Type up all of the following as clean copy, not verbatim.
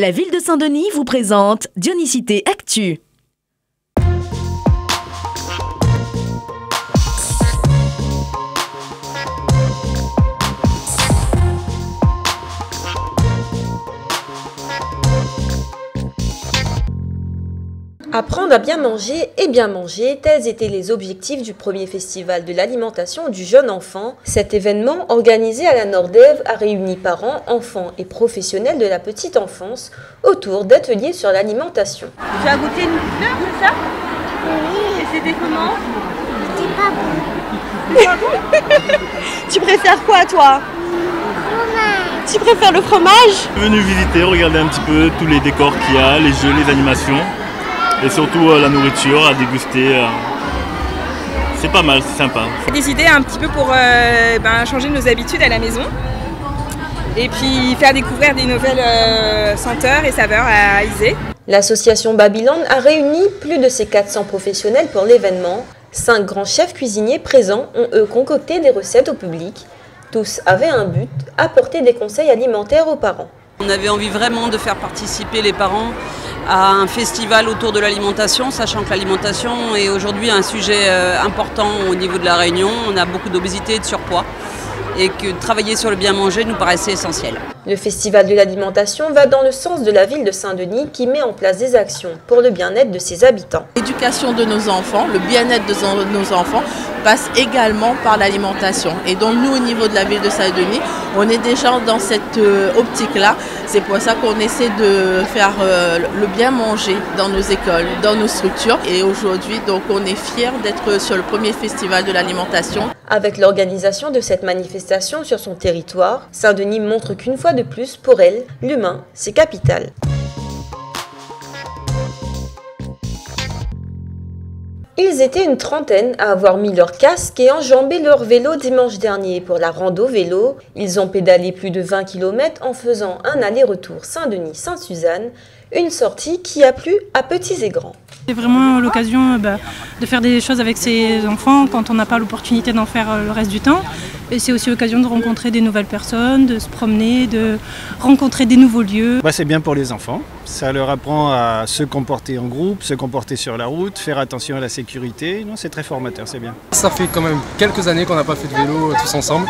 La ville de Saint-Denis vous présente Dionysité Actu. Apprendre à bien manger et bien manger, tels étaient les objectifs du premier festival de l'alimentation du jeune enfant. Cet événement, organisé à la Nordève, a réuni parents, enfants et professionnels de la petite enfance autour d'ateliers sur l'alimentation. Tu as goûté une fleur, c'est ça? Oui. Et c'était comment? C'était pas bon. C'est pas bon? Tu préfères quoi, toi? Fromage. Tu préfères le fromage? Je suis venu visiter, regarder un petit peu tous les décors qu'il y a, les jeux, les animations. Et surtout la nourriture à déguster. C'est pas mal, c'est sympa. J'ai décidé un petit peu pour changer nos habitudes à la maison et puis faire découvrir des nouvelles senteurs et saveurs à Isée. L'association Babylone a réuni plus de ses 400 professionnels pour l'événement. 5 grands chefs cuisiniers présents ont eux concocté des recettes au public. Tous avaient un but, apporter des conseils alimentaires aux parents. On avait envie vraiment de faire participer les parents à un festival autour de l'alimentation, sachant que l'alimentation est aujourd'hui un sujet important au niveau de la Réunion. On a beaucoup d'obésité et de surpoids et que travailler sur le bien manger nous paraissait essentiel. Le festival de l'alimentation va dans le sens de la ville de Saint-Denis qui met en place des actions pour le bien-être de ses habitants. L'éducation de nos enfants, le bien-être de nos enfants passe également par l'alimentation. Et donc nous, au niveau de la ville de Saint-Denis, on est déjà dans cette optique-là. C'est pour ça qu'on essaie de faire le bien manger dans nos écoles, dans nos structures. Et aujourd'hui, donc, on est fiers d'être sur le premier festival de l'alimentation. Avec l'organisation de cette manifestation sur son territoire, Saint-Denis montre qu'une fois de plus, pour elle, l'humain, c'est capital. Ils étaient une trentaine à avoir mis leur casque et enjambé leur vélo dimanche dernier pour la rando vélo. Ils ont pédalé plus de 20 km en faisant un aller-retour Saint-Denis-Sainte-Suzanne, une sortie qui a plu à petits et grands. C'est vraiment l'occasion de faire des choses avec ses enfants quand on n'a pas l'opportunité d'en faire le reste du temps. Et c'est aussi l'occasion de rencontrer des nouvelles personnes, de se promener, de rencontrer des nouveaux lieux. C'est bien pour les enfants, ça leur apprend à se comporter en groupe, se comporter sur la route, faire attention à la sécurité. Non, c'est très formateur, c'est bien. Ça fait quand même quelques années qu'on n'a pas fait de vélo tous ensemble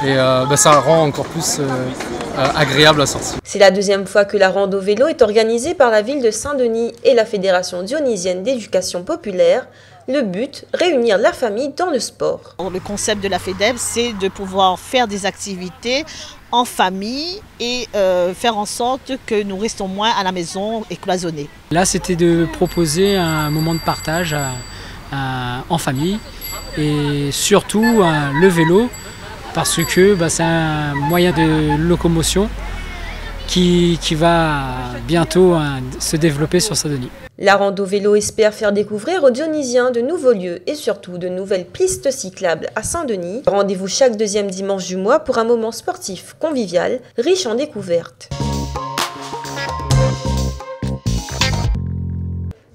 et ça rend encore plus agréable la sortie. C'est la deuxième fois que la rando vélo est organisée par la ville de Saint-Denis et la Fédération dionysienne d'éducation populaire. Le but, réunir la famille dans le sport. Le concept de la FEDEB, c'est de pouvoir faire des activités en famille et faire en sorte que nous restons moins à la maison et cloisonnés. Là, c'était de proposer un moment de partage en famille et surtout le vélo parce que c'est un moyen de locomotion qui va bientôt se développer sur Saint-Denis. La rando vélo espère faire découvrir aux Dionysiens de nouveaux lieux et surtout de nouvelles pistes cyclables à Saint-Denis. Rendez-vous chaque deuxième dimanche du mois pour un moment sportif convivial, riche en découvertes.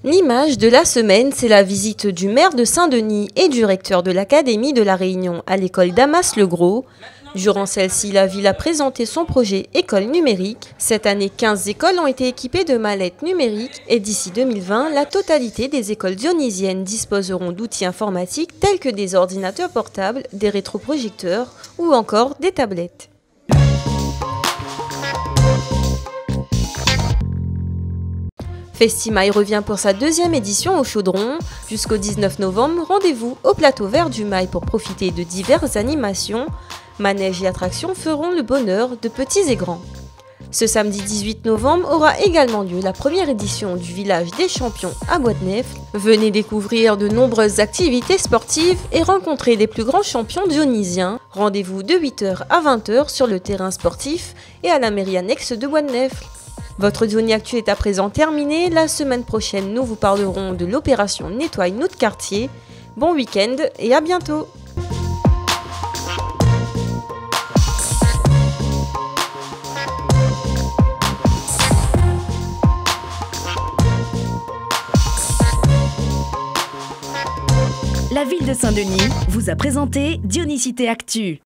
L'image de la semaine, c'est la visite du maire de Saint-Denis et du recteur de l'Académie de la Réunion à l'école Damas-le-Gros. Durant celle-ci, la ville a présenté son projet École numérique. Cette année, 15 écoles ont été équipées de mallettes numériques et d'ici 2020, la totalité des écoles dionysiennes disposeront d'outils informatiques tels que des ordinateurs portables, des rétroprojecteurs ou encore des tablettes. Festimail revient pour sa deuxième édition au Chaudron. Jusqu'au 19 novembre, rendez-vous au plateau vert du Mail pour profiter de diverses animations. Manèges et attractions feront le bonheur de petits et grands. Ce samedi 18 novembre aura également lieu la première édition du Village des Champions à Bois-de-Nèfles. Venez découvrir de nombreuses activités sportives et rencontrer les plus grands champions dionysiens. Rendez-vous de 8h à 20h sur le terrain sportif et à la mairie annexe de Bois-de-Nèfles. Votre Diony Actu est à présent terminé. La semaine prochaine, nous vous parlerons de l'opération Nettoie notre quartier. Bon week-end et à bientôt! La ville de Saint-Denis vous a présenté Dionysité Actu.